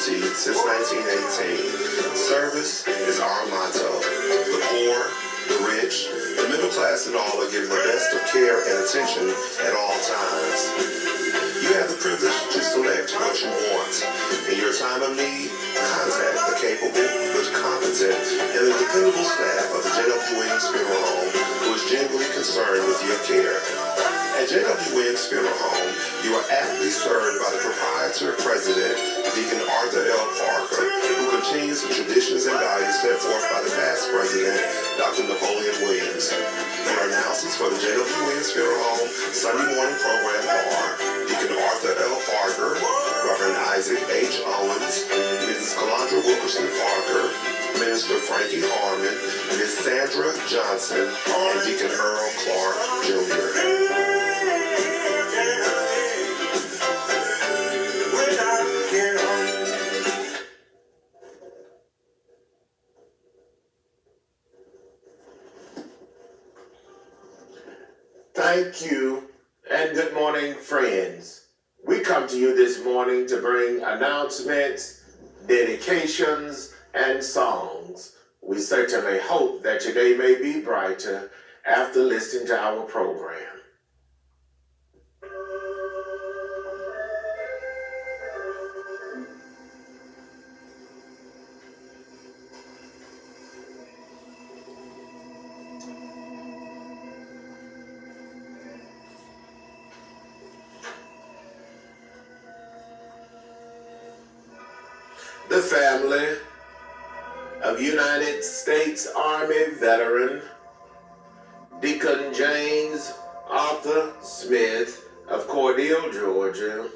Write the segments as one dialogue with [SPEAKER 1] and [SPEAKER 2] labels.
[SPEAKER 1] community since 1918. Service is our motto. The poor, the rich, the middle class and all are given the best of care and attention at all times. You have the privilege to select what you want. In your time of need, contact the capable, the competent, and the dependable staff of the Jwwilliams Funeral Home who is genuinely concerned with your care. At Jwwilliams Funeral Home, you are aptly served by the proprietor president, Deacon Arthur L. Parker, who continues the traditions and values set forth by the past president, Dr. Napoleon Williams. Your announcements for the Jwwilliams Funeral Home Sunday morning program are Deacon Arthur L. Parker, Reverend Isaac H. Owens, Mrs. Calandra Wilkerson Parker, Minister Frankie Harmon, Ms. Sandra Johnson, and Deacon Earl Clark, Jr.
[SPEAKER 2] Thank you, and good morning, friends. We come to you this morning to bring announcements, dedications, and songs. We certainly hope that your day may be brighter after listening to our program. The family of United States Army veteran Deacon James Arthur Smith of Cordele, Georgia.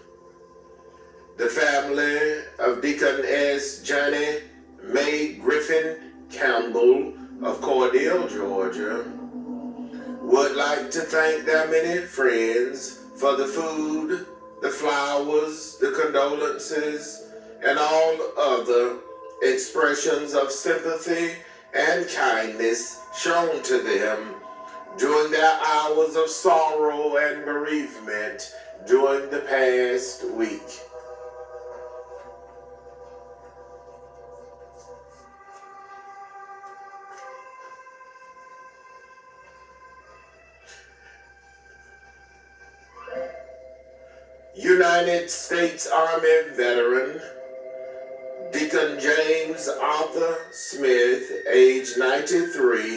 [SPEAKER 2] The family of Deacon S. Johnny May Griffin Campbell of Cordele, Georgia, would like to thank their many friends for the food, the flowers, the condolences, and all other expressions of sympathy and kindness shown to them during their hours of sorrow and bereavement during the past week. United States Army veteran Deacon James Arthur Smith, age 93,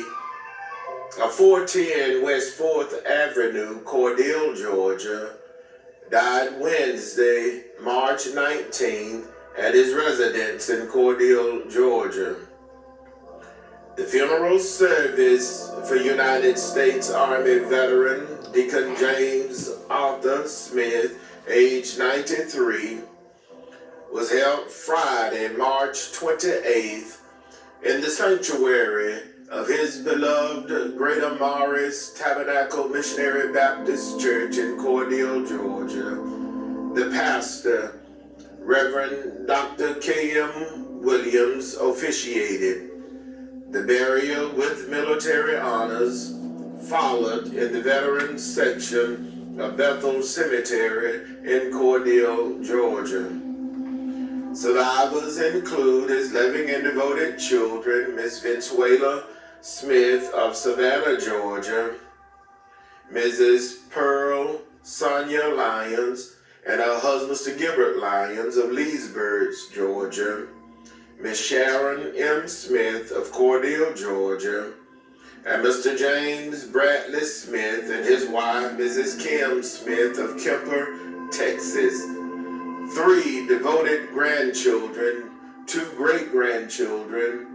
[SPEAKER 2] of 410 West 4th Avenue, Cordele, Georgia, died Wednesday, March 19th, at his residence in Cordele, Georgia. The funeral service for United States Army veteran Deacon James Arthur Smith, age 93, was held Friday, March 28th, in the sanctuary of his beloved Greater Morris Tabernacle Missionary Baptist Church in Cordele, Georgia. The pastor, Reverend Dr. K.M. Williams, officiated. The burial with military honors followed in the Veterans Section of Bethel Cemetery in Cordele, Georgia. Survivors include his living and devoted children, Miss Jwwilliams Smith of Savannah, Georgia, Mrs. Pearl Sonia Lyons and her husband, Mr. Gilbert Lyons of Leesburg, Georgia, Miss Sharon M. Smith of Cordele, Georgia, and Mr. James Bradley Smith and his wife, Mrs. Kim Smith of Kemper, Texas. 3 devoted grandchildren, 2 great-grandchildren,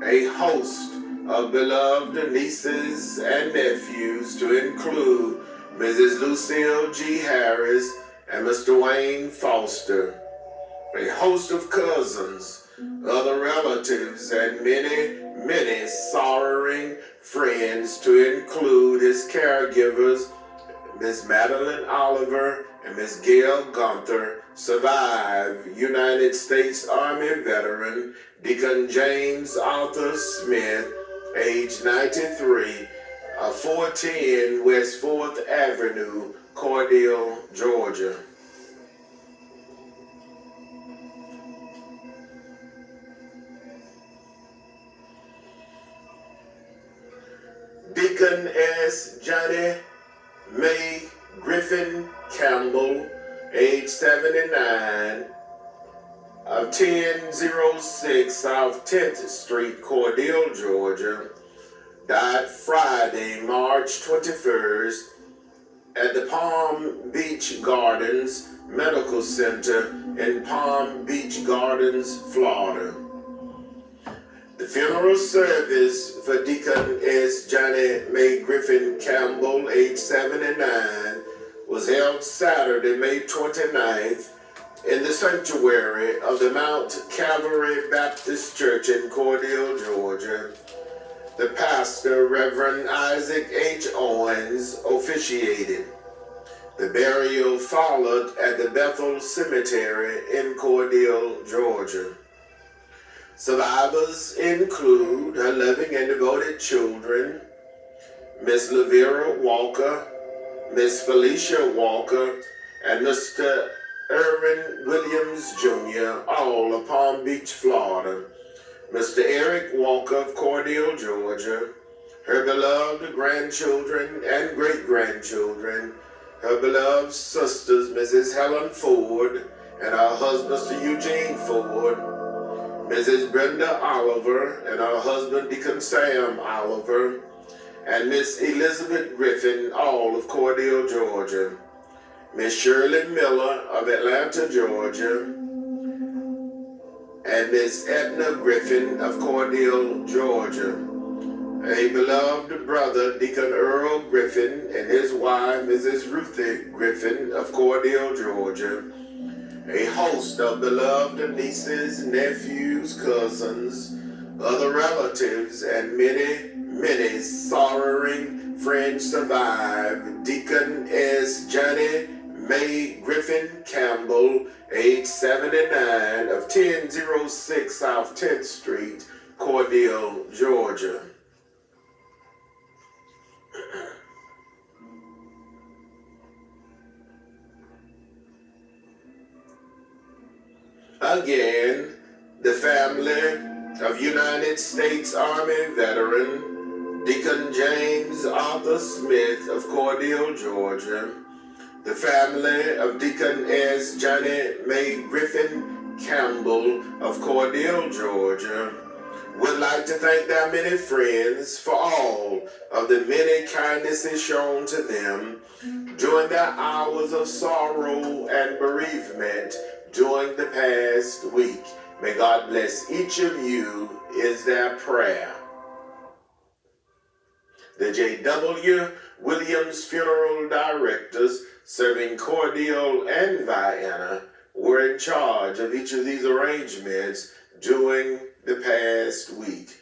[SPEAKER 2] a host of beloved nieces and nephews to include Mrs. Lucille G. Harris and Mr. Wayne Foster, a host of cousins, other relatives, and many sorrowing friends to include his caregivers, Miss Madeline Oliver and Miss Gail Gunther, survive United States Army veteran Deacon James Arthur Smith, age 93, of 410 West 4th Avenue, Cordele, Georgia. Deacon S. Johnny May Griffin Campbell, age 79, of 1006 South 10th Street, Cordele, Georgia, died Friday, March 21st, at the Palm Beach Gardens Medical Center in Palm Beach Gardens, Florida. The funeral service for Deacon S. Johnny May Griffin Campbell, age 79, was held Saturday, May 29th, in the sanctuary of the Mount Calvary Baptist Church in Cordele, Georgia. The pastor, Reverend Isaac H. Owens, officiated. The burial followed at the Bethel Cemetery in Cordele, Georgia. Survivors include her loving and devoted children, Miss Lavera Walker, Miss Felicia Walker, and Mr. Jwwilliams Jr., all of Palm Beach, Florida. Mr. Eric Walker of Cordele, Georgia, her beloved grandchildren and great-grandchildren, her beloved sisters, Mrs. Helen Ford, and her husband, Mr. Eugene Ford, Mrs. Brenda Oliver, and her husband, Deacon Sam Oliver, and Miss Elizabeth Griffin, all of Cordele, Georgia, Miss Shirley Miller of Atlanta, Georgia, and Miss Edna Griffin of Cordele, Georgia. A beloved brother, Deacon Earl Griffin, and his wife, Mrs. Ruthie Griffin of Cordele, Georgia. A host of beloved nieces, nephews, cousins, other relatives, and many sorrowing friends survive. Deacon S. Johnny May Griffin Campbell, age 79, of 1006 South 10th Street, Cordele, Georgia. Again, the family of United States Army veteran Deacon James Arthur Smith of Cordele, Georgia, the family of Deacon S. Johnny May Griffin Campbell of Cordele, Georgia, would like to thank their many friends for all of the many kindnesses shown to them during their hours of sorrow and bereavement during the past week. May God bless each of you is their prayer. The Jwwilliams funeral directors serving Cordele and Vienna were in charge of each of these arrangements during the past week.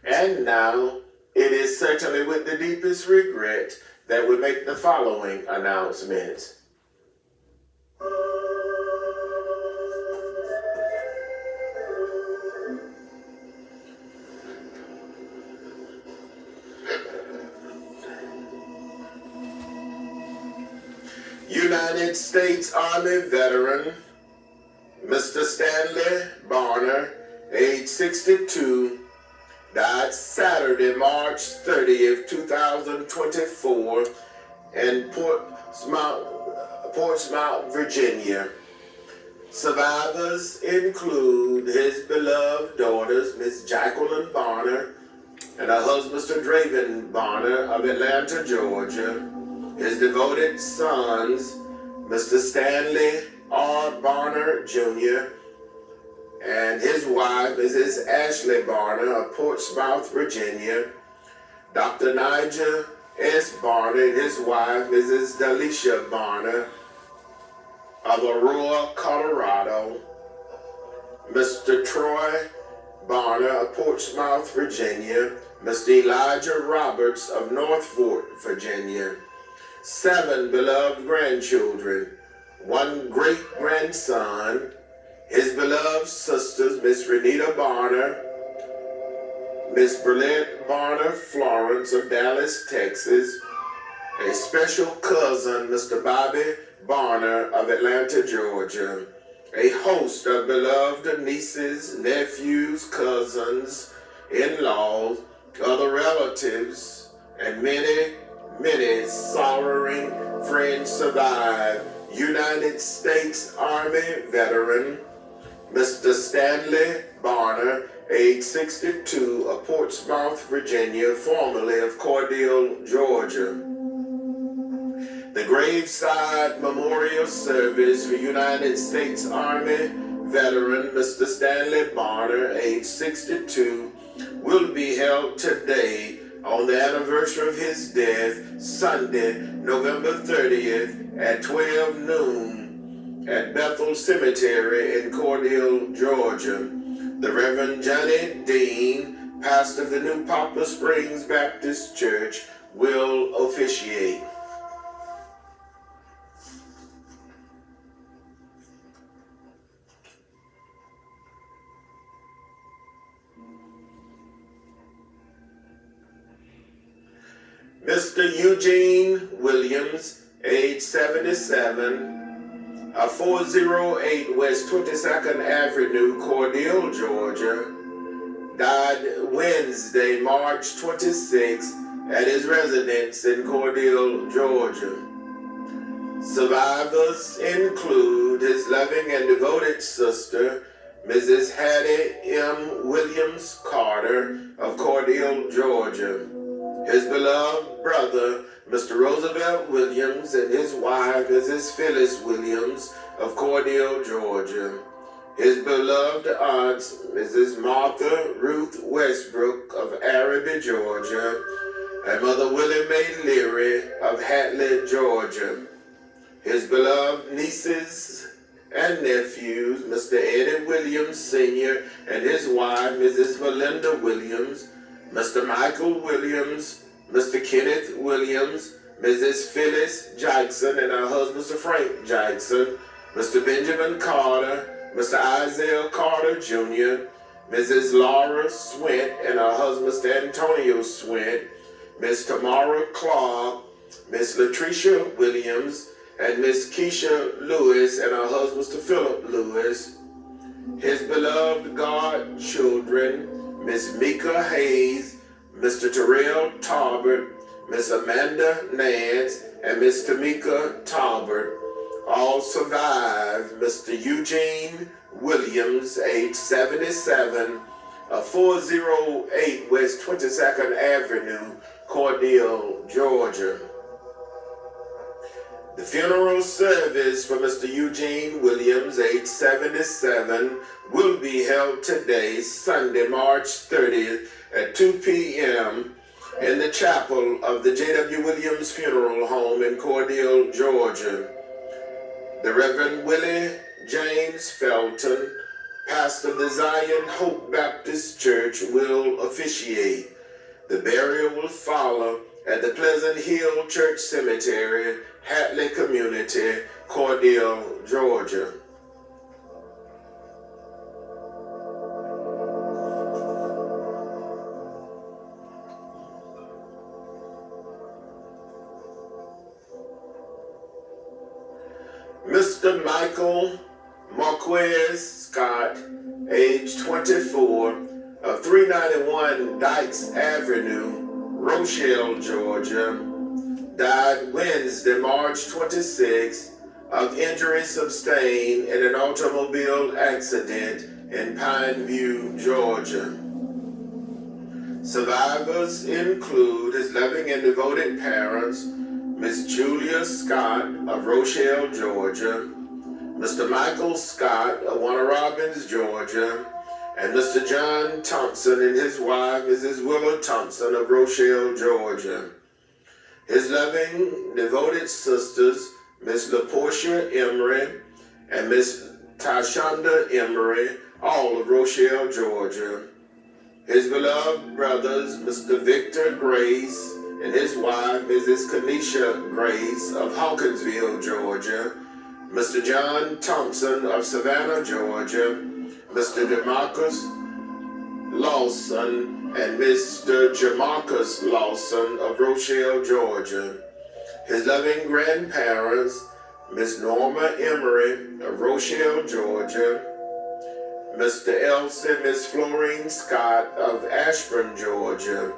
[SPEAKER 2] And now, it is certainly with the deepest regret that we make the following announcement. United States Army veteran, Mr. Stanley Barner, age 62, died Saturday, March 30th, 2024, in Portsmouth, Virginia. Survivors include his beloved daughters, Miss Jacqueline Barner, and her husband, Mr. Draven Barner of Atlanta, Georgia. His devoted sons, Mr. Stanley R. Barner, Jr., and his wife, Mrs. Ashley Barner of Portsmouth, Virginia. Dr. Nigel S. Barner and his wife, Mrs. Delisha Barner of Aurora, Colorado. Mr. Troy Barner of Portsmouth, Virginia. Mr. Elijah Roberts of North Fort, Virginia. 7 beloved grandchildren, 1 great-grandson, his beloved sisters, Miss Renita Barner, Miss Berlette Barner Florence of Dallas, Texas. A special cousin, Mr. Bobby Barner of Atlanta, Georgia. A host of beloved nieces, nephews, cousins, in-laws, other relatives, and many, many sorrowing friends survive. United States Army veteran, Mr. Stanley Barner, age 62, of Portsmouth, Virginia, formerly of Cordele, Georgia. The graveside memorial service for United States Army veteran Mr. Stanley Barner, age 62, will be held today on the anniversary of his death, Sunday, November 30th at 12 noon at Bethel Cemetery in Cordele, Georgia. The Reverend Johnny Dean, pastor of the New Poplar Springs Baptist Church, will officiate. Mr. Eugene Jwwilliams, age 77, of 408 West 22nd Avenue, Cordele, Georgia, died Wednesday, March 26th, at his residence in Cordele, Georgia. Survivors include his loving and devoted sister, Mrs. Hattie M. Williams Carter of Cordele, Georgia. His beloved brother, Mr. Roosevelt Williams, and his wife, Mrs. Phyllis Williams of Cordele, Georgia. His beloved aunts, Mrs. Martha Ruth Westbrook of Araby, Georgia, and Mother Willie Mae Leary of Hatley, Georgia. His beloved nieces and nephews, Mr. Eddie Williams Sr. and his wife, Mrs. Melinda Williams, Mr. Michael Williams, Mr. Kenneth Williams, Mrs. Phyllis Jackson and her husband, Mr. Frank Jackson, Mr. Benjamin Carter, Mr. Isaiah Carter Jr., Mrs. Laura Swint and her husband, Mr. Antonio Swint, Miss Tamara Clark, Miss Latricia Williams, and Miss Keisha Lewis and her husband, Mr. Philip Lewis. His beloved godchildren, Miss Mika Hayes, Mr. Terrell Talbert, Miss Amanda Nance, and Miss Tamika Talbert, all survive. Mr. Eugene Jwwilliams, age 77, of 408 West 22nd Avenue, Cordele, Georgia. The funeral service for Mr. Eugene Jwwilliams, age 77, will be held today, Sunday, March 30th at 2 p.m. in the chapel of the J.W. Williams Funeral Home in Cordele, Georgia. The Reverend Willie James Felton, pastor of the Zion Hope Baptist Church, will officiate. The burial will follow at the Pleasant Hill Church Cemetery, Hatley Community, Cordele, Georgia. Mr. Michael Marquez Scott, age 24, of 391 Dykes Avenue, Rochelle, Georgia, died Wednesday, March 26, of injuries sustained in an automobile accident in Pineview, Georgia. Survivors include his loving and devoted parents, Miss Julia Scott of Rochelle, Georgia, Mr. Michael Scott of Warner Robins, Georgia, and Mr. John Thompson and his wife, Mrs. Willa Thompson of Rochelle, Georgia. His loving, devoted sisters, Miss LaPortia Emery and Miss Tashonda Emery, all of Rochelle, Georgia. His beloved brothers, Mr. Victor Grace and his wife, Mrs. Kanisha Grace of Hawkinsville, Georgia, Mr. John Thompson of Savannah, Georgia, Mr. DeMarcus Lawson and Mr. Jamarcus Lawson of Rochelle, Georgia. His loving grandparents, Miss Norma Emery of Rochelle, Georgia. Mr. Elsie and Miss Florine Scott of Ashburn, Georgia.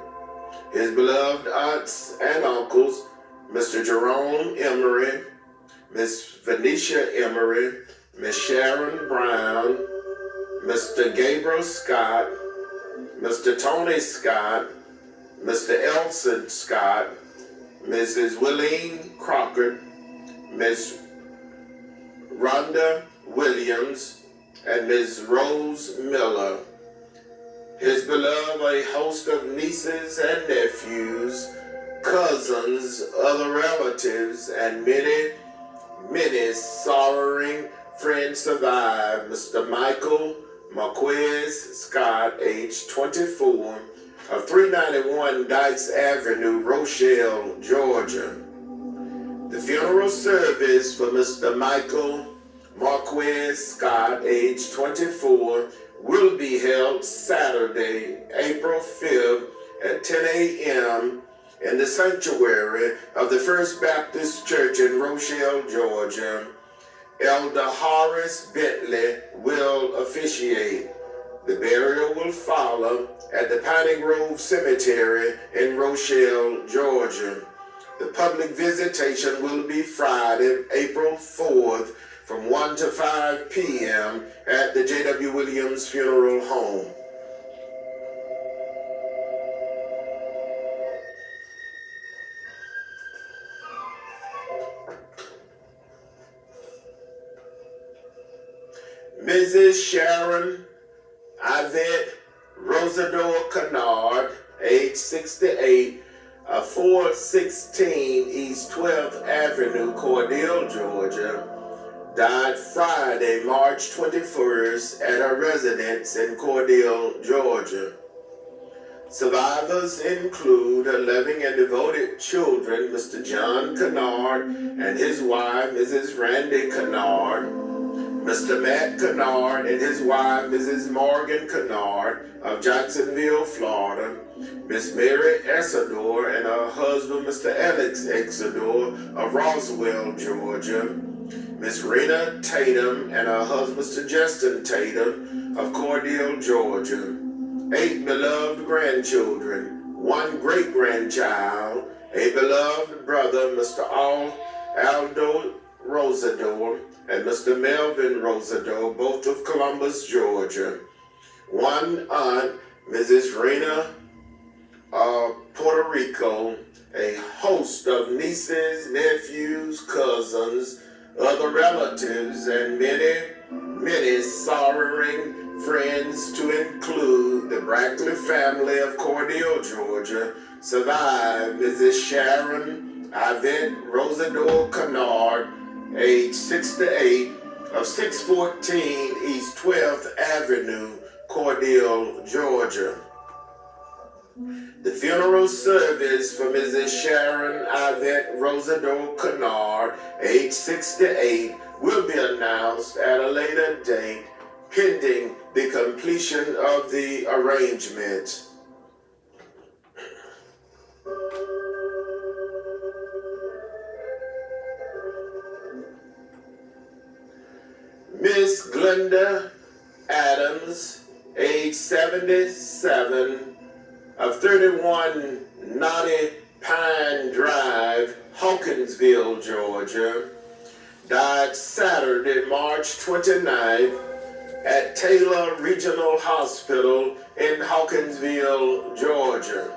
[SPEAKER 2] His beloved aunts and uncles, Mr. Jerome Emery, Miss Venetia Emery, Miss Sharon Brown, Mr. Gabriel Scott, Mr. Tony Scott, Mr. Elson Scott, Mrs. Willeen Crockett, Miss Rhonda Williams, and Miss Rose Miller. His beloved a host of nieces and nephews, cousins, other relatives, and many, many sorrowing friends survive. Mr. Michael Marquez Scott, age 24, of 391 Dykes Avenue, Rochelle, Georgia. The funeral service for Mr. Michael Marquez Scott, age 24, will be held Saturday, April 5th at 10 a.m. in the sanctuary of the First Baptist Church in Rochelle, Georgia. Elder Horace Bentley will officiate. The burial will follow at the Piney Grove Cemetery in Rochelle, Georgia. The public visitation will be Friday, April 4th from 1 to 5 p.m. at the Jwwilliams Funeral Home. Mrs. Sharon Yvette Rosador Kennard, age 68, of 416 East 12th Avenue, Cordele, Georgia, died Friday, March 21st at her residence in Cordele, Georgia. Survivors include her loving and devoted children, Mr. John Kennard and his wife, Mrs. Randy Kennard, Mr. Matt Kennard and his wife, Mrs. Morgan Kennard of Jacksonville, Florida, Miss Mary Exador and her husband, Mr. Alex Exador of Roswell, Georgia, Miss Rena Tatum and her husband, Mr. Justin Tatum of Cordele, Georgia. 8 beloved grandchildren, 1 great-grandchild, a beloved brother, Mr. Aldo Rosador, and Mr. Melvin Rosador, both of Columbus, Georgia. 1 aunt, Mrs. Rena Puerto Rico, a host of nieces, nephews, cousins, other relatives, and many, many sorrowing friends to include the Brackley family of Cordele, Georgia, survive Mrs. Sharon Yvette Rosador Kennard, age 68, of 614 East 12th Avenue, Cordele, Georgia. The funeral service for Mrs. Sharon Yvette Rosador Kennard, age 68, will be announced at a later date, pending the completion of the arrangement. Miss Glenda Adams, age 77, of 31 Knotty Pine Drive, Hawkinsville, Georgia, died Saturday, March 29th at Taylor Regional Hospital in Hawkinsville, Georgia.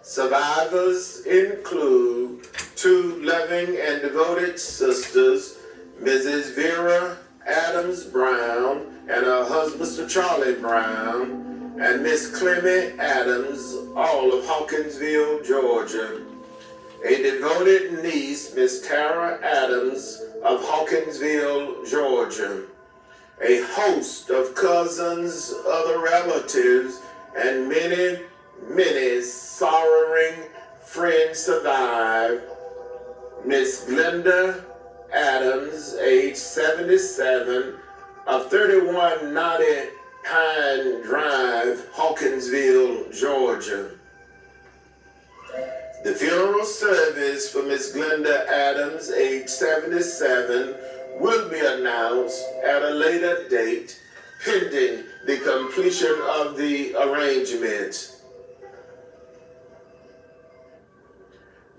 [SPEAKER 2] Survivors include 2 loving and devoted sisters, Mrs. Vera Adams Brown and her husband, Mr. Charlie Brown, and Miss Clement Adams, all of Hawkinsville, Georgia. A devoted niece, Miss Tara Adams of Hawkinsville, Georgia. A host of cousins, other relatives, and many, many sorrowing friends survive. Miss Glenda Adams, age 77, of 31 Knotty Pine Drive, Hawkinsville, Georgia. The funeral service for Miss Glenda Adams, age 77, will be announced at a later date, pending the completion of the arrangement.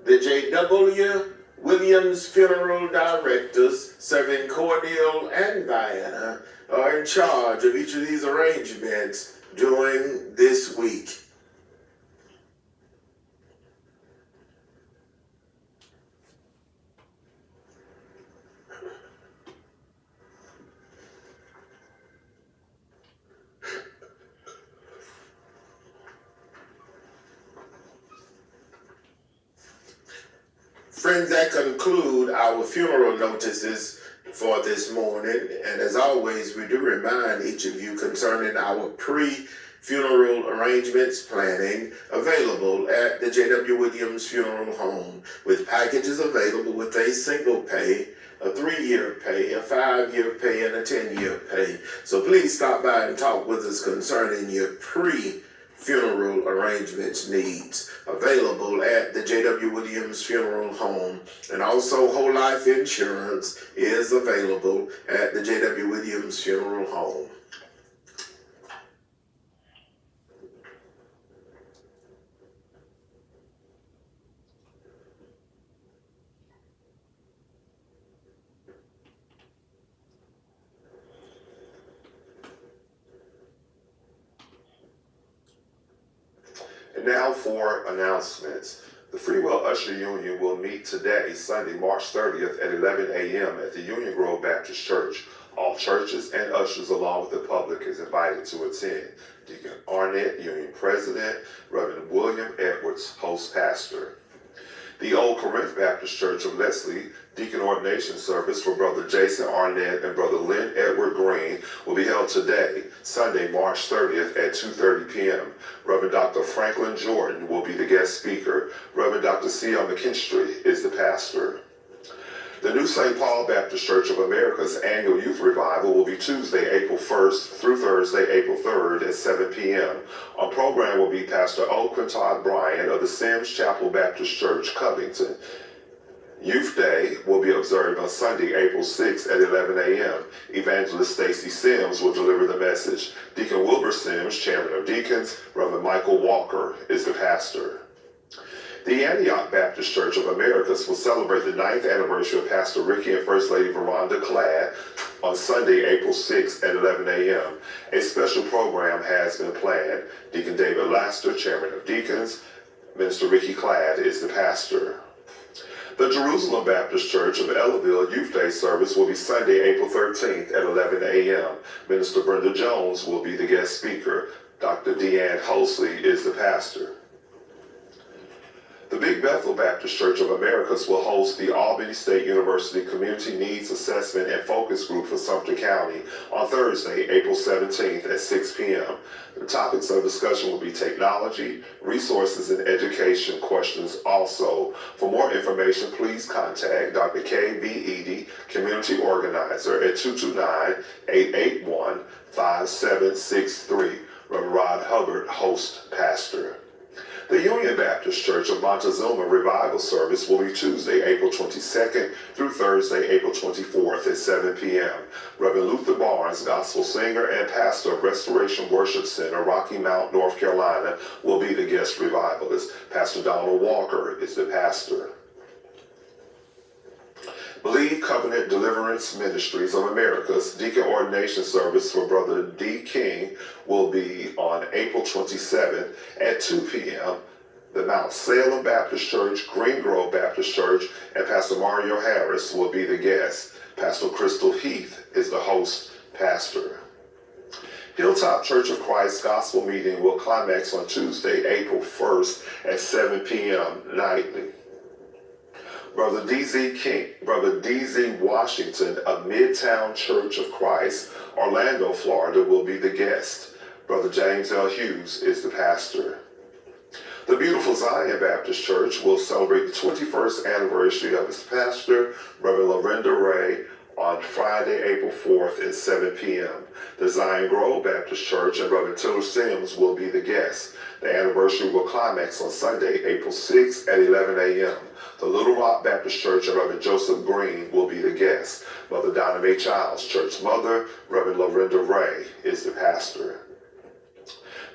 [SPEAKER 2] The Jwwilliams funeral directors, serving Cordial and Vienna, are in charge of each of these arrangements during this week. Friends, that conclude our funeral notices for this morning. And as always, we do remind each of you concerning our pre-funeral arrangements planning available at the Jwwilliams Funeral Home, with packages available with a single pay, a 3-year pay, a 5-year pay, and a 10-year pay. So please stop by and talk with us concerning your pre-funeral arrangements needs, available at the Jwwilliams Funeral Home. And also whole life insurance is available at the Jwwilliams Funeral Home.
[SPEAKER 1] And now for announcements. The Freewell Usher Union will meet today, Sunday, March 30th at 11 a.m. at the Union Grove Baptist Church. All churches and ushers along with the public is invited to attend. Deacon Arnett, Union President, Reverend William Edwards, host pastor. The Old Corinth Baptist Church of Leslie Deacon Ordination Service for Brother Jason Arnett and Brother Lynn Edward Green will be held today, Sunday, March 30th at 2:30 p.m. Reverend Dr. Franklin Jordan will be the guest speaker. Reverend Dr. C.L. McKinstry is the pastor. The New St. Paul Baptist Church of America's annual youth revival will be Tuesday, April 1st through Thursday, April 3rd at 7 p.m. On program will be Pastor O. Quintard Bryan of the Sims Chapel Baptist Church, Covington. Youth Day will be observed on Sunday, April 6th at 11 a.m. Evangelist Stacy Sims will deliver the message. Deacon Wilbur Sims, Chairman of Deacons, Reverend Michael Walker is the pastor. The Antioch Baptist Church of Americas will celebrate the 9th anniversary of Pastor Ricky and First Lady Veranda Cladd on Sunday, April 6th at 11 a.m. A special program has been planned. Deacon David Laster, Chairman of Deacons, Minister Ricky Cladd is the pastor. The Jerusalem Baptist Church of Ellaville Youth Day service will be Sunday, April 13th at 11 a.m. Minister Brenda Jones will be the guest speaker. Dr. Deanne Holsley is the pastor. The Big Bethel Baptist Church of Americas will host the Albany State University Community Needs Assessment and Focus Group for Sumter County on Thursday, April 17th at 6 p.m. The topics of discussion will be technology, resources, and education questions also. For more information, please contact Dr. K.B. Eady, Community Organizer, at 229-881-5763. Reverend Rod Hubbard, host pastor. The Union Baptist Church of Montezuma Revival Service will be Tuesday, April 22nd through Thursday, April 24th at 7 p.m. Reverend Luther Barnes, gospel singer and pastor of Restoration Worship Center, Rocky Mount, North Carolina, will be the guest revivalist. Pastor Donald Walker is the pastor. Believe Covenant Deliverance Ministries of America's Deacon Ordination Service for Brother D. King will be on April 27th at 2 p.m. The Mount Salem Baptist Church, Green Grove Baptist Church, and Pastor Mario Harris will be the guest. Pastor Crystal Heath is the host pastor. Hilltop Church of Christ Gospel Meeting will climax on Tuesday, April 1st at 7 p.m. nightly. Brother D.Z. Washington of Midtown Church of Christ, Orlando, Florida, will be the guest. Brother James L. Hughes is the pastor. The Beautiful Zion Baptist Church will celebrate the 21st anniversary of its pastor, Reverend Lorinda Ray on Friday, April 4th at 7 p.m. The Zion Grove Baptist Church and Reverend Tiller Sims will be the guests. The anniversary will climax on Sunday, April 6th at 11 a.m. The Little Rock Baptist Church and Reverend Joseph Green will be the guests. Mother Donna Mae Childs, Church Mother, Reverend Lorinda Ray is the pastor.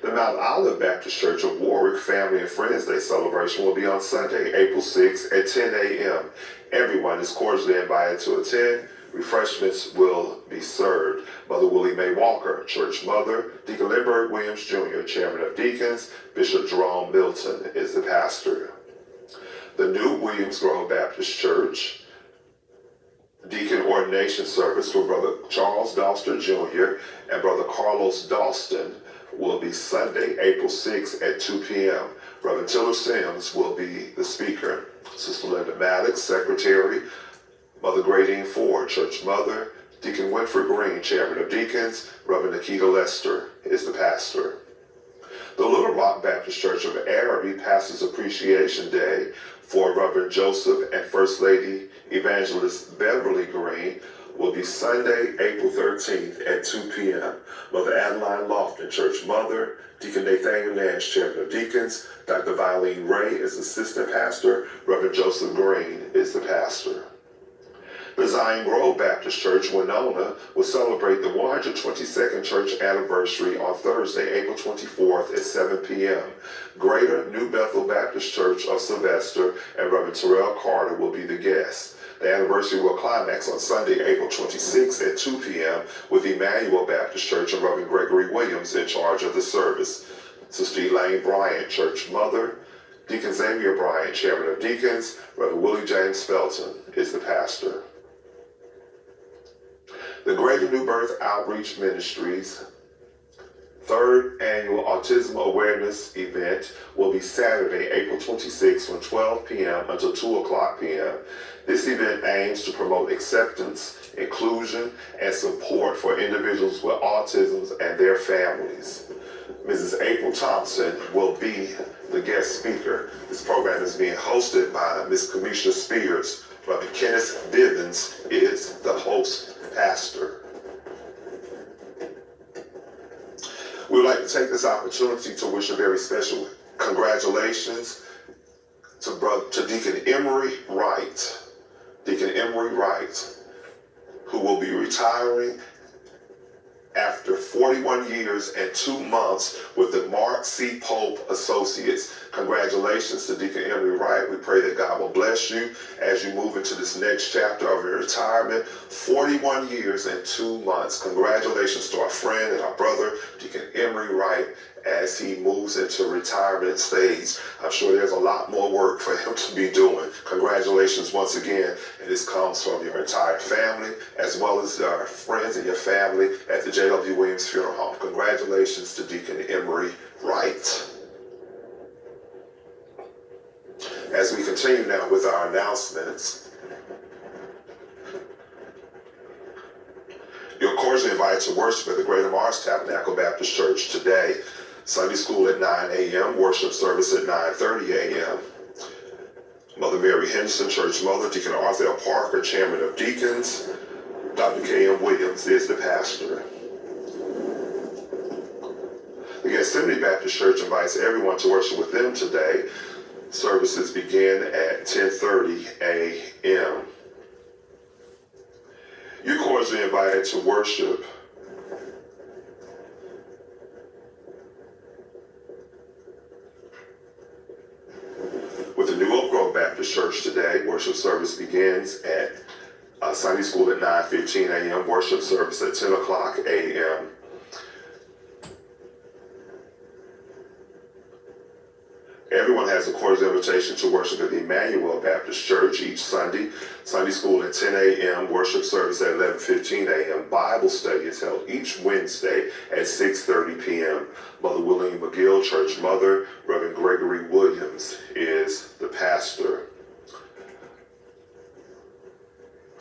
[SPEAKER 1] The Mount Olive Baptist Church of Warwick Family and Friends Day celebration will be on Sunday, April 6th at 10 a.m. Everyone is cordially invited to attend. Refreshments will be served. Mother Willie Mae Walker, Church Mother, Deacon Lindbergh Williams Jr., Chairman of Deacons, Bishop Jerome Milton is the pastor. The New Williams Grove Baptist Church Deacon Ordination Service for Brother Charles Dalston Jr. and Brother Carlos Dalston will be Sunday, April 6th at 2 p.m. Reverend Tiller Sims will be the speaker. Sister Linda Maddox, Secretary. Mother Gradine Ford, Church Mother. Deacon Winfred Green, Chairman of Deacons. Reverend Nikita Lester is the pastor. The Little Rock Baptist Church of Araby Pastors Appreciation Day for Reverend Joseph and First Lady Evangelist Beverly Green will be Sunday, April 13th at 2 p.m. Mother Adeline Lofton, Church Mother, Deacon Nathaniel Nash, Chairman of Deacons, Dr. Violene Ray is Assistant Pastor, Reverend Joseph Green is the pastor. The Zion Grove Baptist Church, Winona, will celebrate the 122nd church anniversary on Thursday, April 24th at 7 p.m. Greater New Bethel Baptist Church of Sylvester and Reverend Terrell Carter will be the guests. The anniversary will climax on Sunday, April 26th at 2 p.m. with Emmanuel Baptist Church and Reverend Gregory Williams in charge of the service. Sister Elaine Bryant, Church Mother, Deacon Xavier Bryant, Chairman of Deacons, Reverend Willie James Felton is the pastor. The Greater New Birth Outreach Ministries third annual Autism Awareness event will be Saturday, April 26th from 12 p.m. until 2 o'clock p.m. This event aims to promote acceptance, inclusion, and support for individuals with autism and their families. Mrs. April Thompson will be the guest speaker. This program is being hosted by Ms. Kamisha Spears. Reverend Kenneth Bivens is the host pastor. We would like to take this opportunity to wish a very special congratulations to Deacon Emery Wright. Deacon Emery Wright, who will be retiring after 41 years and 2 months with the Mark C. Pope Associates. Congratulations to Deacon Emery Wright. We pray that God will bless you as you move into this next chapter of your retirement. 41 years and 2 months. Congratulations to our friend and our brother, Deacon Emery Wright, as he moves into retirement stage. I'm sure there's a lot more work for him to be doing. Congratulations once again. And this comes from your entire family, as well as our friends and your family at the J.W. Williams Funeral Home. Congratulations to Deacon Emery Wright. As we continue now with our announcements, you're cordially invited to worship at the Greater Mars Tabernacle Baptist Church today. Sunday school at 9 a.m., worship service at 9:30 a.m. Mother Mary Henderson, Church Mother, Deacon Arthur L. Parker, Chairman of Deacons, Dr. K.M. Williams is the pastor. The Gethsemane Baptist Church invites everyone to worship with them today. Services begin at 10:30 a.m. You're cordially invited to worship with the New Oak Grove Baptist Church today. Worship service begins at Sunday school at 9:15 a.m. Worship service at 10 o'clock a.m. Everyone has a cordial invitation to worship at the Emmanuel Baptist Church each Sunday. Sunday school at 10 a.m., worship service at 11:15 a.m. Bible study is held each Wednesday at 6:30 p.m. Mother William McGill, Church Mother, Reverend Gregory Williams is the pastor.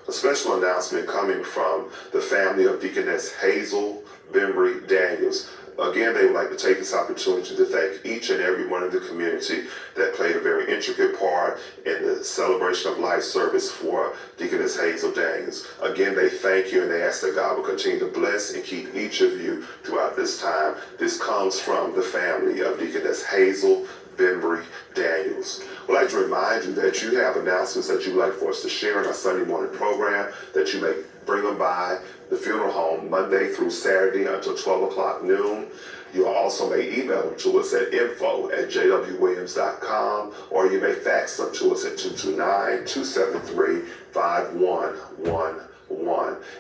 [SPEAKER 1] A special announcement coming from the family of Deaconess Hazel Bembry Daniels. Again, they would like to take this opportunity to thank each and every one in the community that played a very intricate part in the celebration of life service for Deaconess Hazel Daniels. Again, they thank you and they ask that God will continue to bless and keep each of you throughout this time. This comes from the family of Deaconess Hazel Bembry Daniels. We'd like to remind you that you have announcements that you'd like for us to share in our Sunday morning program, that you may bring them by the funeral home Monday through Saturday until 12 o'clock noon. You also may email them to us at info@jwwilliams.com, or you may fax them to us at 229-273-5111.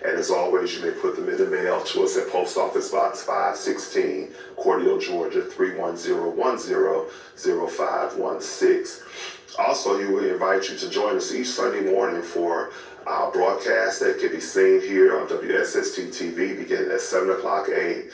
[SPEAKER 1] And as always, you may put them in the mail to us at Post Office Box 516, Cordele, Georgia 31010-0516. Also, we invite you to join us each Sunday morning for our broadcast that can be seen here on WSST TV beginning at 7 o'clock a.m.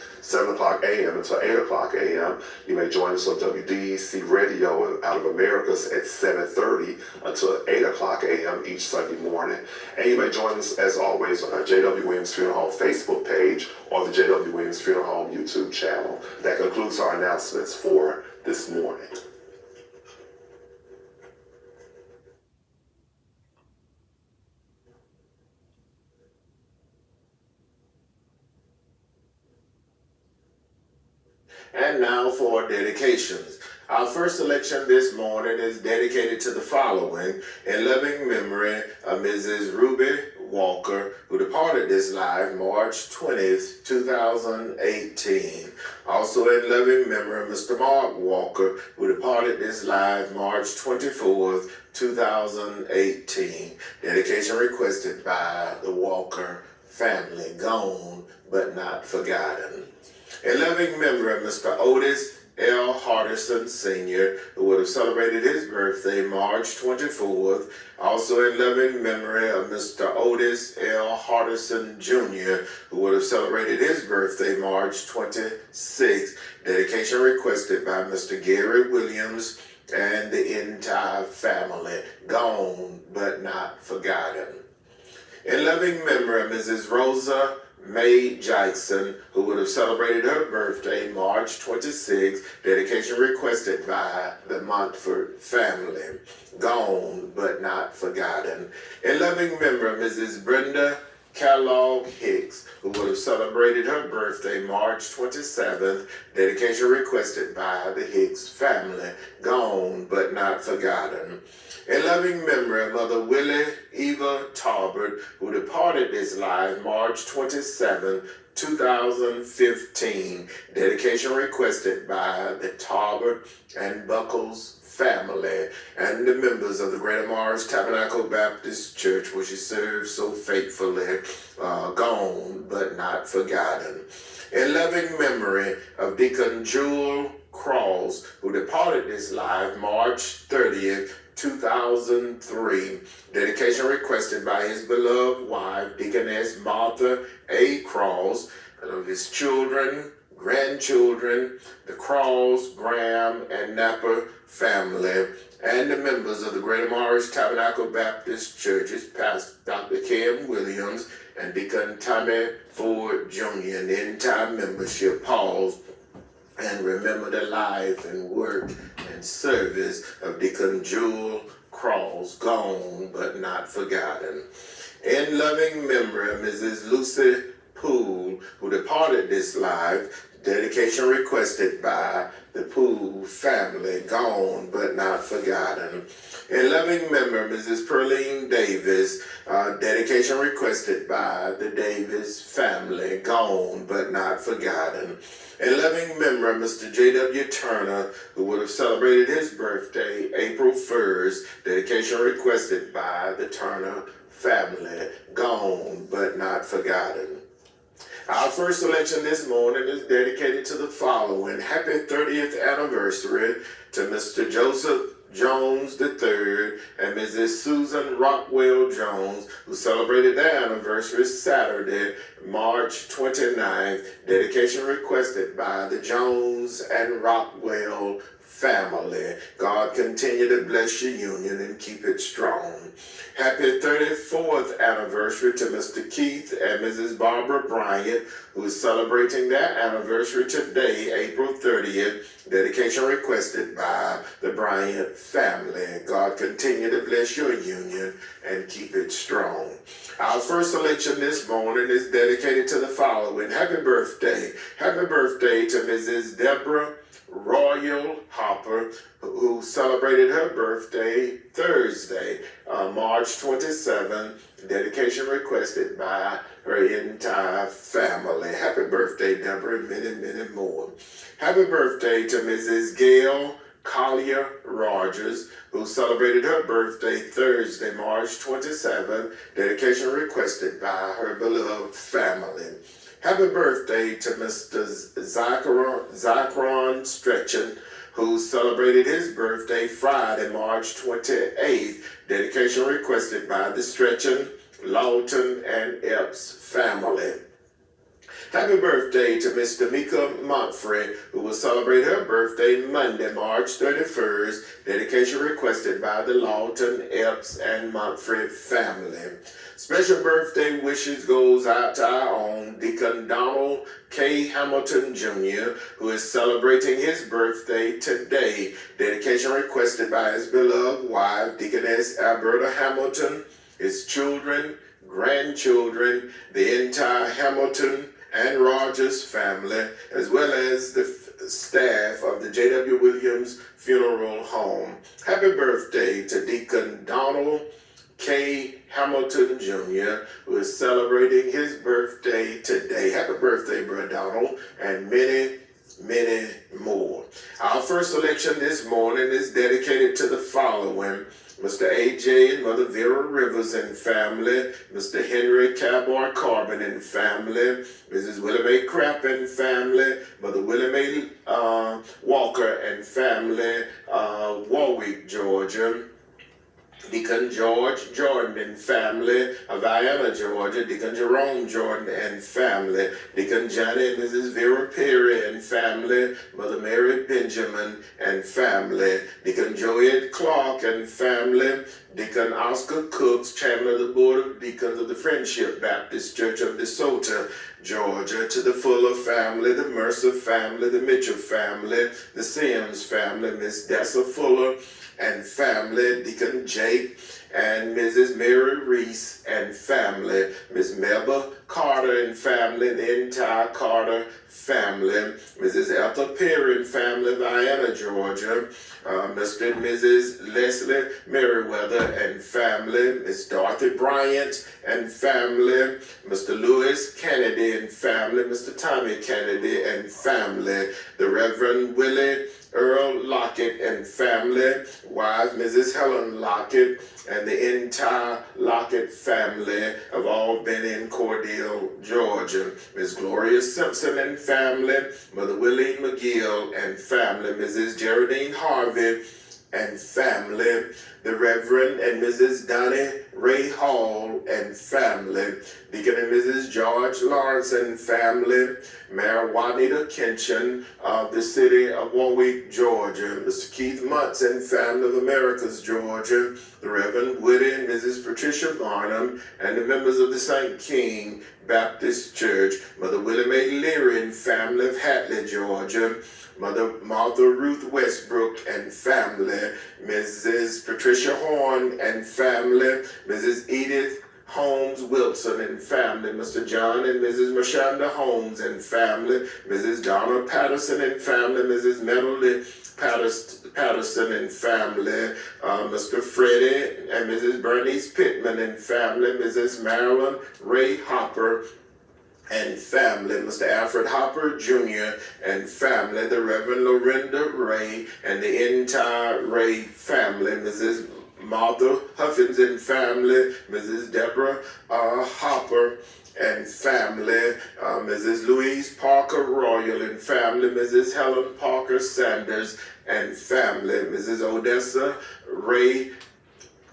[SPEAKER 1] until 8 o'clock a.m. You may join us on WDEC Radio out of Americas at 7:30 until 8 o'clock a.m. each Sunday morning. And you may join us, as always, on our J.W. Williams Funeral Home Facebook page or the J.W. Williams Funeral Home YouTube channel. That concludes our announcements for this morning.
[SPEAKER 2] And now for dedications. Our first selection this morning is dedicated to the following: in loving memory of Mrs. Ruby Walker, who departed this life March 20th, 2018. Also in loving memory of Mr. Mark Walker, who departed this life March 24th, 2018. Dedication requested by the Walker family, gone but not forgotten. In loving memory of Mr. Otis L. Hardison Sr., who would have celebrated his birthday March 24th. Also in loving memory of Mr. Otis L. Hardison Jr., who would have celebrated his birthday March 26th. Dedication requested by Mr. Gary Williams and the entire family, gone but not forgotten. In loving memory of Mrs. Rosa May Jackson, who would have celebrated her birthday March 26th. Dedication requested by the Montford family, gone but not forgotten. In loving memory of Mrs. Brenda Kellogg Hicks, who would have celebrated her birthday March 27th. Dedication requested by the Hicks family, gone but not forgotten. In loving memory of Mother Willie Eva Tarbert, who departed this life March 27, 2015. Dedication requested by the Tarbert and Buckles family and the members of the Greater Mars Tabernacle Baptist Church, where she served so faithfully, gone but not forgotten. In loving memory of Deacon Jewel Cross, who departed this life March 30th, 2003. Dedication requested by his beloved wife, Deaconess Martha A. Cross, and of his children, grandchildren, the Cross, Graham, and Napper family, and the members of the Greater Morris Tabernacle Baptist Churches, Pastor Dr. Kim Williams and Deacon Tommy Ford Jr. and the entire membership. Pause and remember the life and work and service of Deacon Jewel Cross, gone but not forgotten. In loving memory of Mrs. Lucy Poole, who departed this life, dedication requested by the Poole family, gone but not forgotten. In loving memory of Mrs. Pearline Davis, dedication requested by the Davis family, gone but not forgotten. In loving memory of Mr. J.W. Turner, who would have celebrated his birthday April 1st, dedication requested by the Turner family, gone but not forgotten. Our first selection this morning is dedicated to the following: happy 30th anniversary to Mr. Joseph Jones III and Mrs. Susan Rockwell Jones, who celebrated their anniversary Saturday, March 29th. Dedication requested by the Jones and Rockwell family. God continue to bless your union and keep it strong. Happy 34th anniversary to Mr. Keith and Mrs. Barbara Bryant, who is celebrating their anniversary today, April 30th. Dedication requested by the Bryant family. God continue to bless your union and keep it strong. Our first selection this morning is dedicated to the following. Happy birthday. Happy birthday to Mrs. Deborah Royal Hopper, who celebrated her birthday Thursday, March 27. Dedication requested by her entire family. Happy birthday, Deborah, and many, many more. Happy birthday to Mrs. Gail Collier Rogers, who celebrated her birthday Thursday, March 27. Dedication requested by her beloved family. Happy birthday to Mr. Zachron Stretchen, who celebrated his birthday Friday, March 28th. Dedication requested by the Stretchen, Lawton, and Epps family. Happy birthday to Miss Tamika Montfrey, who will celebrate her birthday Monday, March 31st. Dedication requested by the Lawton, Epps, and Montfrey family. Special birthday wishes goes out to our own Deacon Donald K. Hamilton Jr., who is celebrating his birthday today. Dedication requested by his beloved wife, Deaconess Alberta Hamilton, his children, grandchildren, the entire Hamilton and Rogers family, as well as the staff of the Jwwilliams Funeral Home. Happy birthday to Deacon Donald K. Hamilton Jr., who is celebrating his birthday today. Happy birthday, Brother Donald, and many, many more. Our first selection this morning is dedicated to the following. Mr. A.J. and Mother Vera Rivers and family, Mr. Henry Cowboy Carbon and family, Mrs. Willie Mae Crapp and family, Mother Willie Mae Walker and family, Warwick, Georgia. Deacon George Jordan and family of Vienna, Georgia. Deacon Jerome Jordan and family. Deacon Johnny and Mrs. Vera Perry and family. Mother Mary Benjamin and family. Deacon Joed Clark and family. Deacon Oscar Cooks, chairman of the Board of Deacons of the Friendship Baptist Church of DeSoto, Georgia. To the Fuller family, the Mercer family, the Mitchell family, the Sims family, Miss Dessa Fuller and family, Deacon Jake and Mrs. Mary Reese and family, Miss Melba Carter and family, the entire Carter family, Mrs. Ethel Perry and family, Vienna, Georgia, Mr. and Mrs. Leslie Merriweather and family, Miss Dorothy Bryant and family, Mr. Lewis Kennedy and family, Mr. Tommy Kennedy and family, the Reverend Willie Earl Lockett and family, wife Mrs. Helen Lockett, and the entire Lockett family have all been in Cordele, Georgia. Miss Gloria Simpson and family, Mother Willie McGill and family, Mrs. Geraldine Harvey and family, the Reverend and Mrs. Donnie Ray Hall and family, Deacon and Mrs. George Lawrence and family, Mayor Juanita Kinchin of the city of Warwick, Georgia, Mr. Keith Muntz and family of Americas, Georgia, the Reverend Woody and Mrs. Patricia Barnum, and the members of the St. King Baptist Church, Mother Willie Mae Leary and family of Hatley, Georgia, Mother Martha Ruth Westbrook and family, Mrs. Patricia Horn and family, Mrs. Edith Holmes Wilson and family, Mr. John and Mrs. Mashonda Holmes and family, Mrs. Donna Patterson and family, Mrs. Medley Patterson and family, Mr. Freddie and Mrs. Bernice Pittman and family, Mrs. Marilyn Ray Hopper and family, Mr. Alfred Hopper Jr. and family, the Reverend Lorinda Ray and the entire Ray family, Mrs. Martha Huffins and family, Mrs. Deborah Hopper and family, Mrs. Louise Parker Royal and family, Mrs. Helen Parker Sanders and family, Mrs. Odessa Ray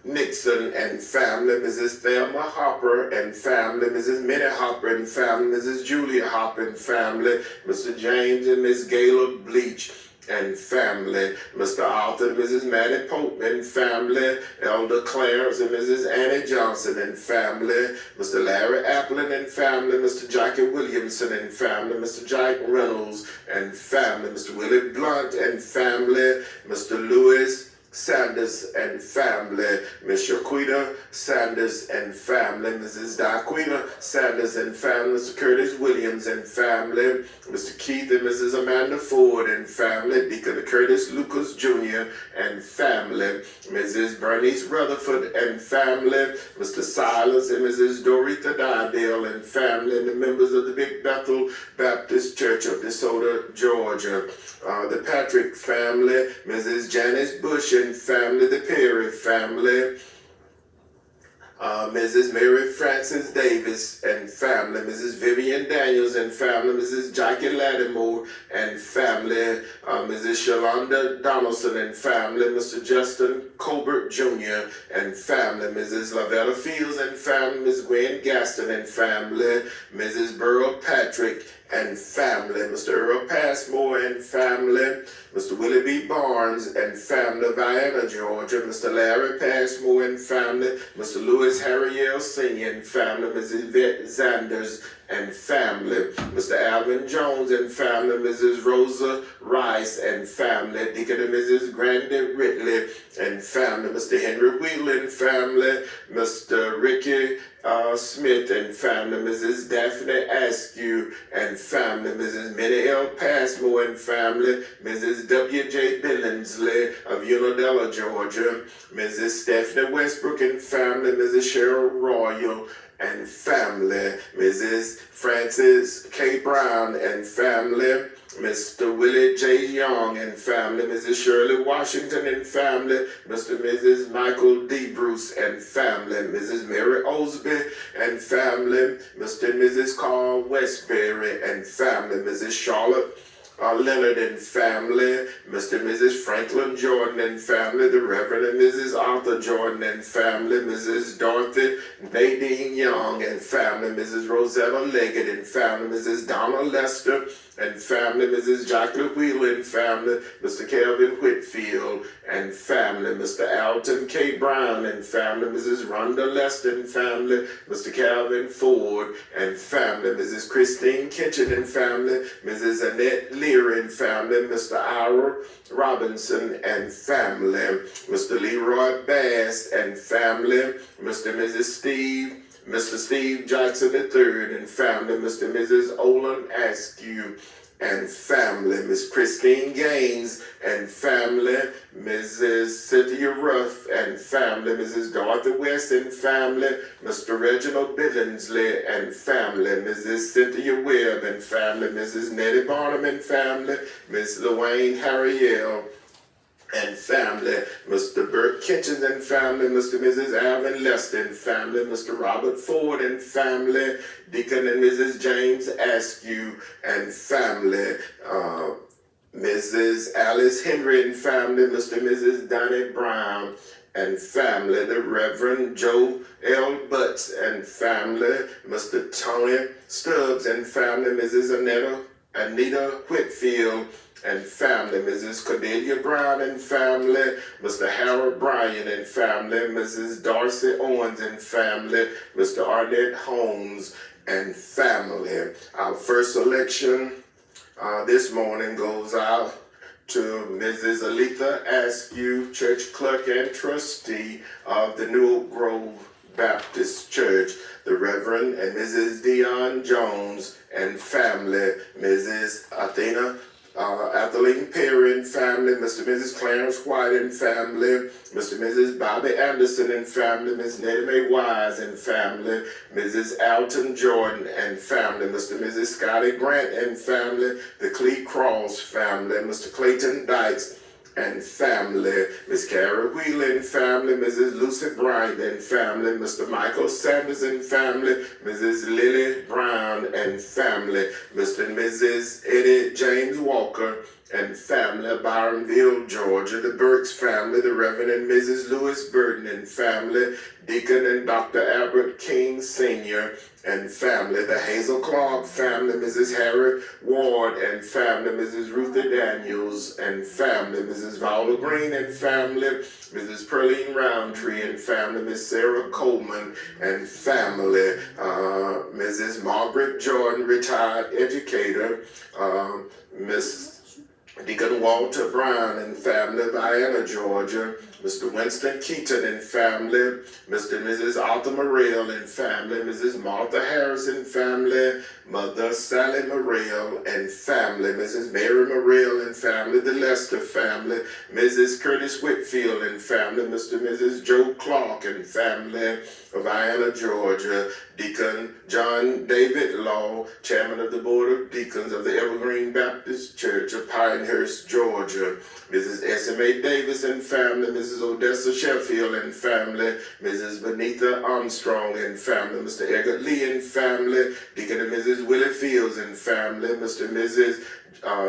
[SPEAKER 2] Nixon and family, Mrs. Thelma Hopper and family, Mrs. Minnie Hopper and family, Mrs. Julia Hopper and family, Mr. James and Miss Gayla Bleach and family, Mr. Arthur and Mrs. Mattie Pope and family, Elder Clarence and Mrs. Annie Johnson and family, Mr. Larry Applin and family, Mr. Jwwilliams and family, Mr. Jack Reynolds and family, Mr. Willie Blunt and family, Mr. Lewis Sanders and family, Miss Shaquita Sanders and family, Mrs. Daquita Sanders and family, Mr. Curtis Williams and family, Mr. Keith and Mrs. Amanda Ford and family, Deacon Curtis Lucas Jr. and family, Mrs. Bernice Rutherford and family, Mr. Silas and Mrs. Doretha Didale and family, and the members of the Big Bethel Baptist Church of DeSoto, Georgia. The Patrick family, Mrs. Janice Bush and family, the Perry family, Mrs. Mary Frances Davis and family, Mrs. Vivian Daniels and family, Mrs. Jackie Lattimore and family, Mrs. Shalonda Donaldson and family, Mr. Justin Colbert Jr. and family, Mrs. Lavetta Fields and family, Ms. Gwen Gaston and family, Mrs. Burrow Patrick and family, Mr. Earl Passmore and family, Mr. Willie B. Barnes and family, Vienna, Georgia, Mr. Larry Passmore and family, Mr. Louis Harriel Sr. and family, Mrs. Yvette Zanders and family, Mr. Alvin Jones and family, Mrs. Rosa Rice and family, Deacon and Mrs. Grandy Ridley and family, Mr. Henry Wheeler and family, Mr. Ricky Smith and family, Mrs. Daphne Askew and family, Mrs. Minnie L. Passmore and family, Mrs. W.J. Billingsley of Unadilla, Georgia, Mrs. Stephanie Westbrook and family, Mrs. Cheryl Royal and family, Mrs. Frances K. Brown and family, Mr. Willie J. Young and family, Mrs. Shirley Washington and family, Mr. and Mrs. Michael D. Bruce and family, Mrs. Mary Osby and family, Mr. and Mrs. Carl Westbury and family, Mrs. Charlotte Leonard and family, Mr. and Mrs. Franklin Jordan and family, the Reverend and Mrs. Arthur Jordan and family, Mrs. Dorothy Nadine Young and family, Mrs. Rosetta Leggett and family, Mrs. Donna Lester and family, Mrs. Jacqueline Wheeler and family, Mr. Kelvin Whitfield and family, Mr. Alton K. Brown and family, Mrs. Rhonda Lester and family, Mr. Calvin Ford and family, Mrs. Christine Kitchen and family, Mrs. Annette Lear and family, Mr. Ira Robinson and family, Mr. Leroy Bass and family, Mr. and Mr. Steve Jackson III and family, Mr. and Mrs. Olin Askew and family, Miss Christine Gaines and family, Mrs. Cynthia Ruff and family, Mrs. Dorothy West and family, Mr. Reginald Billingsley and family, Mrs. Cynthia Webb and family, Mrs. Nettie Barnum and family, Miss Luane Harriel and family, Mr. Bert Kitchens and family, Mr. and Mrs. Alvin Lester and family, Mr. Robert Ford and family, Deacon and Mrs. James Askew and family, Mrs. Alice Henry and family, Mr. and Mrs. Donnie Brown and family, the Reverend Joe L. Butts and family, Mr. Tony Stubbs and family, Mrs. Anita Whitfield and family, Mrs. Cordelia Brown and family, Mr. Harold Bryan and family, Mrs. Darcy Owens and family, Mr. Arnett Holmes and family. Our first selection this morning goes out to Mrs. Aletha Askew, church clerk and trustee of the New Oak Grove Baptist Church, the Reverend and Mrs. Dion Jones and family, Mrs. Athena Atheline Perry and family, Mr. and Mrs. Clarence White and family, Mr. and Mrs. Bobby Anderson and family, Miss Nettie Mae Wise and family, Mrs. Alton Jordan and family, Mr. and Mrs. Scotty Grant and family, the Clee Cross family, Mr. Clayton Dykes and family, Miss Carrie Wheeler and family, Mrs. Lucy Bryant and family, Mr. Michael Sanders and family, Mrs. Lily Brown and family, Mr. and Mrs. Eddie James Walker and family of Byronville, Georgia, the Burks family, the Reverend and Mrs. Lewis Burton and family, Deacon and Dr. Albert King Sr. and family, the Hazel Clark family, Mrs. Harry Ward and family, Mrs. Ruthie Daniels and family, Mrs. Viola Green and family, Mrs. Pearline Roundtree and family, Miss Sarah Coleman and family, Mrs. Margaret Jordan, retired educator, Miss Deacon Walter Brown and family of Vienna, Georgia, Mr. Winston Keaton and family, Mr. and Mrs. Arthur Morrell and family, Mrs. Martha Harris and family, Mother Sally Morrell and family, Mrs. Mary Morrell and family, the Lester family, Mrs. Curtis Whitfield and family, Mr. and Mrs. Joe Clark and family of Vienna, Georgia, Deacon John David Law, Chairman of the Board of Deacons of the Evergreen Baptist Church of Pinehurst, Georgia, Mrs. S.M.A. Davis and family, Mrs. Odessa Sheffield and family, Mrs. Benita Armstrong and family, Mr. Edgar Lee and family, Deacon and Mrs. Willie Fields and family, Mr. and Mrs.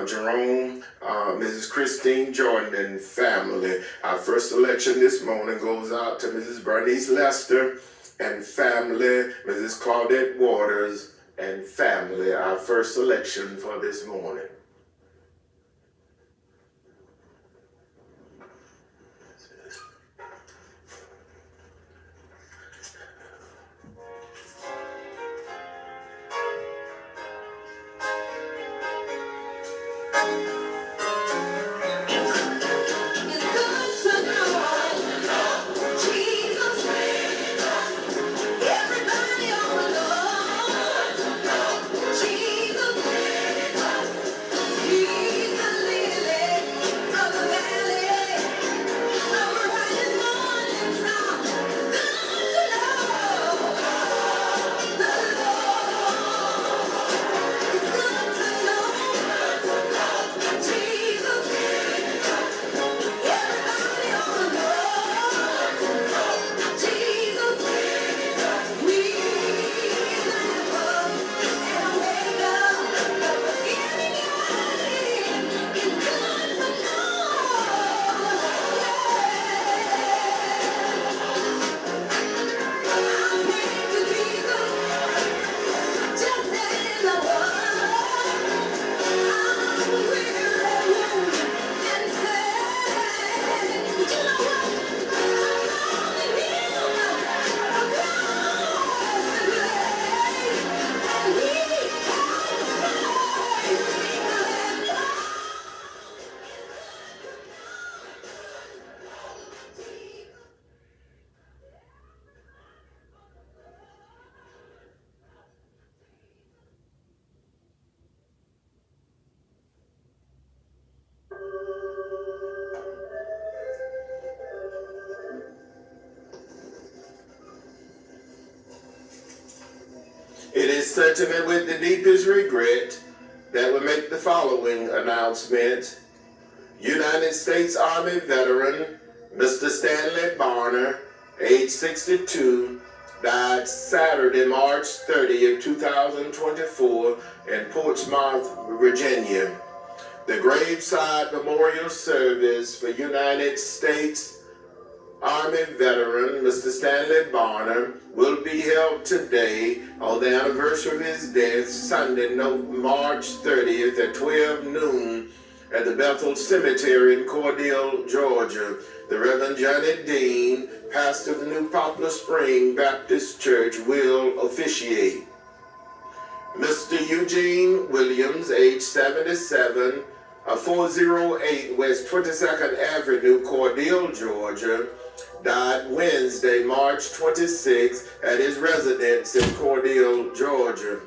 [SPEAKER 2] Jerome, Mrs. Christine Jordan and family. Our first selection this morning goes out to Mrs. Bernice Lester and family, Mrs. Claudette Waters and family. Our first selection for this morning. It is certainly with the deepest regret that we make the following announcement. United States Army veteran, Mr. Stanley Barner, age 62, died Saturday, March 30th, 2024 in Portsmouth, Virginia. The graveside memorial service for United States Army veteran, Mr. Stanley Barner, will be held today on the anniversary of his death, Sunday, March 30th at 12 noon at the Bethel Cemetery in Cordele, Georgia. The Reverend Johnny Dean, pastor of the New Poplar Spring Baptist Church, will officiate. Mr. Eugene Williams, age 77, 408 West 22nd Avenue, Cordele, Georgia, died Wednesday, March 26th at his residence in Cordele, Georgia.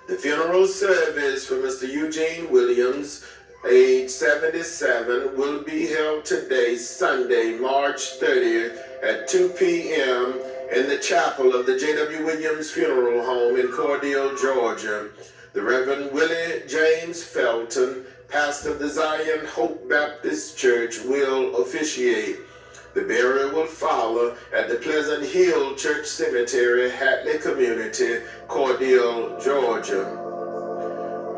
[SPEAKER 2] The funeral service for Mr. Eugene Williams, age 77, will be held today, Sunday, March 30th at 2 p.m. in the chapel of the Jwwilliams Funeral Home in Cordele, Georgia. The Reverend Willie James Felton, pastor of the Zion Hope Baptist Church, will officiate. The burial will follow at the Pleasant Hill Church Cemetery, Hatley Community, Cordele, Georgia.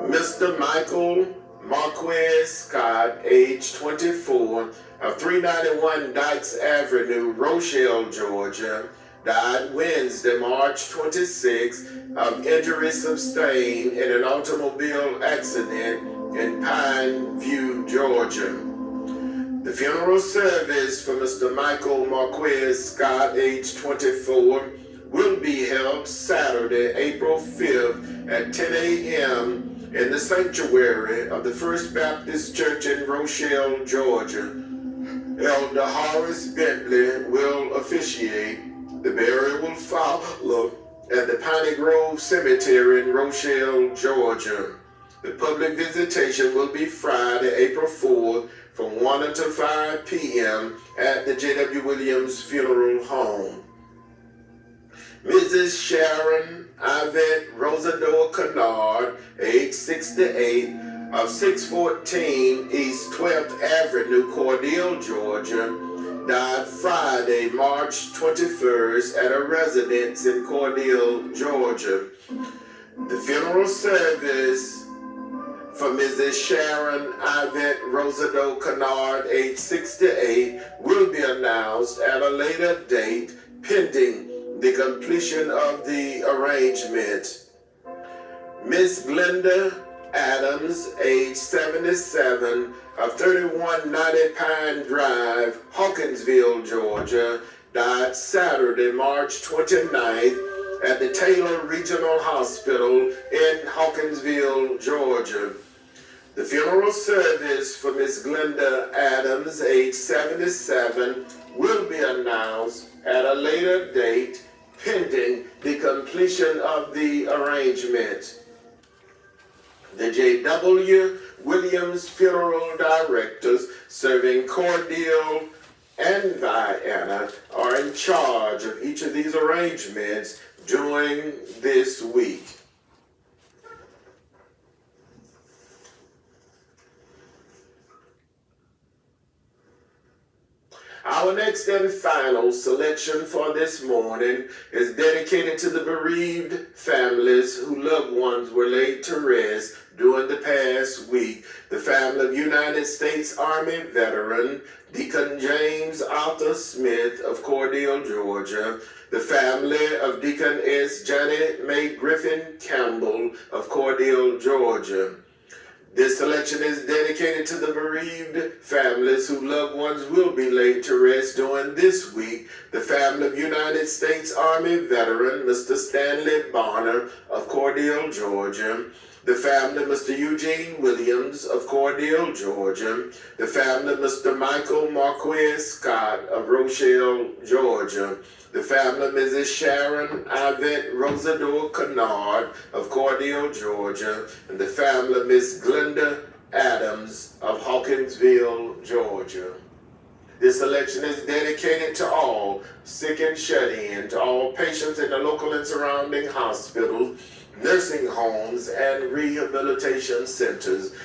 [SPEAKER 2] Mr. Michael Marquez Scott, age 24, of 391 Dykes Avenue, Rochelle, Georgia, died Wednesday, March 26, of injury sustained in an automobile accident in Pine View, Georgia. The funeral service for Mr. Michael Marquez Scott, age 24, will be held Saturday, April 5th at 10 a.m. in the sanctuary of the First Baptist Church in Rochelle, Georgia. Elder Horace Bentley will officiate. The burial will follow at the Piney Grove Cemetery in Rochelle, Georgia. The public visitation will be Friday, April 4th from 1 until 5 p.m. at the Jwwilliams Funeral Home. Mrs. Sharon Yvette Rosador Kennard, age 68, of 614 East 12th Avenue, Cordele, Georgia, died Friday, March 21st at a residence in Cordele, Georgia. The funeral service for Mrs. Sharon Yvette Rosador Kennard, age 68, will be announced at a later date pending the completion of the arrangement. Miss Glenda Adams, age 77, of 3190 Pine Drive, Hawkinsville, Georgia, died Saturday, March 29th at the Taylor Regional Hospital in Hawkinsville, Georgia. The funeral service for Miss Glenda Adams, age 77, will be announced at a later date pending the completion of the arrangement. The Jwwilliams funeral directors serving Cordele and Vienna are in charge of each of these arrangements during this week. Our next and final selection for this morning is dedicated to the bereaved families whose loved ones were laid to rest during the past week. The family of United States Army veteran Deacon James Arthur Smith of Cordele, Georgia. The family of Deacon S. Janet May Griffin Campbell of Cordele, Georgia. This selection is dedicated to the bereaved families whose loved ones will be laid to rest during this week. The family of United States Army veteran Mr. Stanley Bonner of Cordele, Georgia. The family of Mr. Eugene Williams of Cordele, Georgia. The family of Mr. Michael Marquez Scott of Rochelle, Georgia. The family of Mrs. Sharon Yvette Rosador Kennard of Cordele, Georgia, and the family of Miss Glenda Adams of Hawkinsville, Georgia. This selection is dedicated to all sick and shut-in, to all patients in the local and surrounding hospitals, nursing homes, and rehabilitation centers.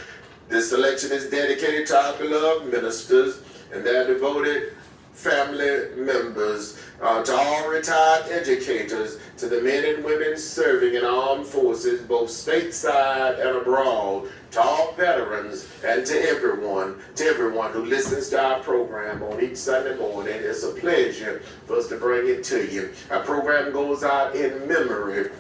[SPEAKER 2] This selection is dedicated to our beloved ministers and their devoted family members, to all retired educators, to the men and women serving in armed forces, both stateside and abroad, to all veterans, and to everyone who listens to our program on each Sunday morning. It's a pleasure for us to bring it to you. Our program goes out in memory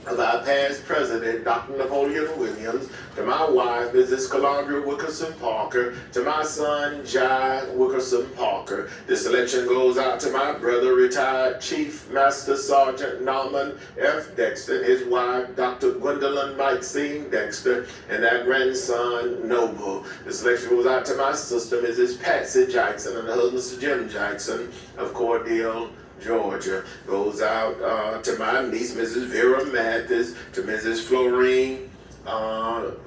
[SPEAKER 2] of our past president, Dr. Napoleon Williams, to my wife, Mrs. Calandra Wickerson Parker, to my son, Jai Wickerson Parker. This selection goes out to my brother, retired Chief Master Sergeant Norman F. Dexter, and his wife, Dr. Gwendolyn Maxine Dexter, and their grandson, Noble. This selection goes out to my sister, Mrs. Patsy Jackson, and her husband, Mr. Jim Jackson of Cordele, Georgia. Goes out to my niece, Mrs. Vera Mathis, to Mrs. Florine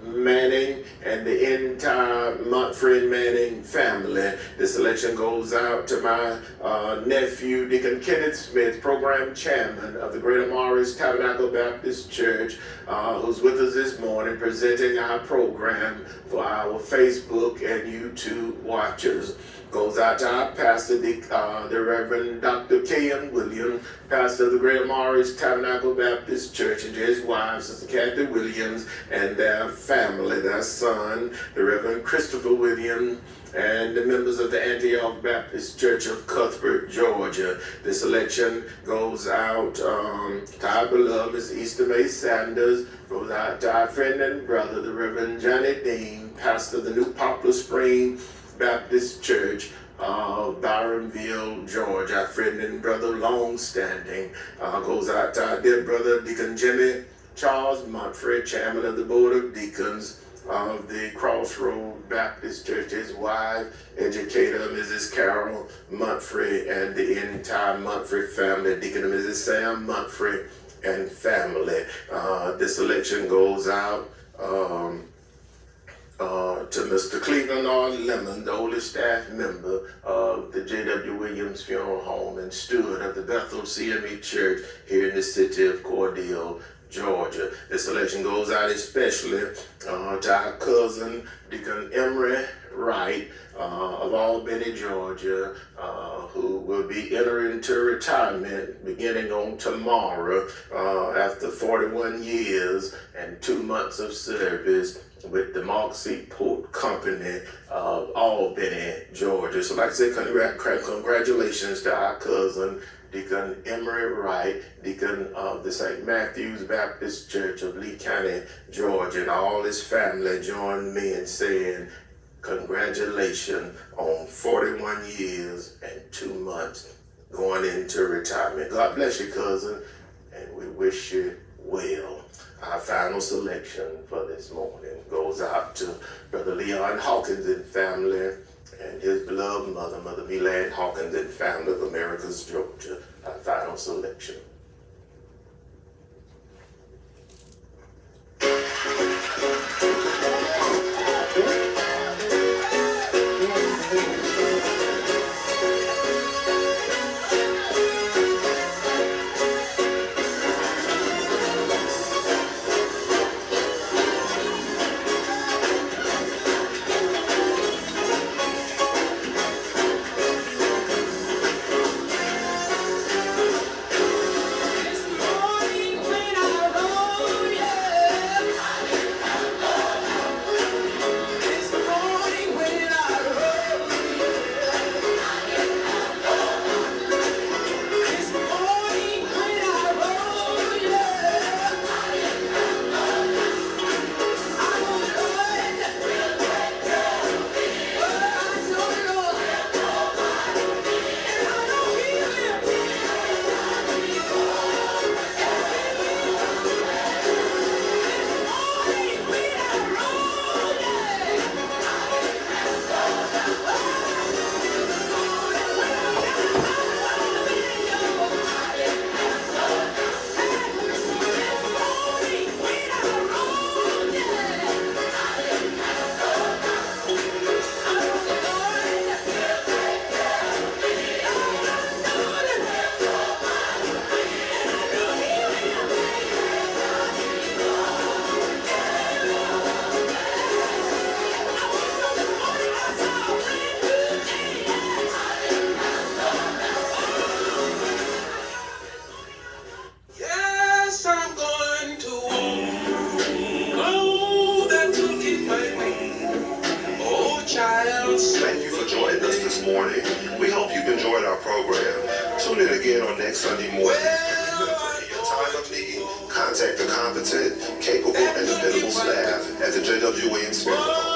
[SPEAKER 2] Manning, and the entire Montfred Manning family. This selection goes out to my nephew, Deacon Kenneth Smith, program chairman of the Greater Morris Tabernacle Baptist Church, who's with us this morning presenting our program for our Facebook and YouTube watchers. goes out to our pastor, the Reverend Dr. Jwwilliams, pastor of the Greater Morris Tabernacle Baptist Church, and to his wife, Sister Kathy Williams, and their family, their son, the Reverend Christopher Williams, and the members of the Antioch Baptist Church of Cuthbert, Georgia. This election goes out to our beloved Miss Easter May Sanders, goes out to our friend and brother, the Reverend Johnny Dean, pastor of the New Poplar Spring Baptist Church of Byronville, Georgia. Our friend and brother, long-standing, goes out to our dear brother, Deacon Jimmy Charles Montfrey, chairman of the Board of Deacons of the Crossroad Baptist Church, his wife, educator Mrs. Carol Montfrey, and the entire Montfrey family, Deacon and Mrs. Sam Montfrey and family. This election goes out to Mr. Cleveland R. Lemon, the oldest staff member of the Jwwilliams Funeral Home and steward of the Bethel CME Church here in the city of Cordele, Georgia. This election goes out especially to our cousin, Deacon Emery Wright of Albany, Georgia, who will be entering into retirement beginning on tomorrow after 41 years and 2 months of service with the Mark C. Port Company of Albany, Georgia. So like I said, congratulations to our cousin, Deacon Emery Wright, Deacon of the St. Matthew's Baptist Church of Lee County, Georgia, and all his family join me in saying congratulations on 41 years and 2 months going into retirement. God bless you, cousin, and we wish you well. Our final selection for this morning goes out to Brother Leon Hawkins and family, and his beloved mother, Mother Melan Hawkins and family of Americus, Georgia. Our final selection.
[SPEAKER 1] Thank you for joining us this morning. We hope you've enjoyed our program. Tune in again on next Sunday morning. Remember, in your time of need, contact the competent, capable, and dependable staff at the Jwwilliams Funeral Home.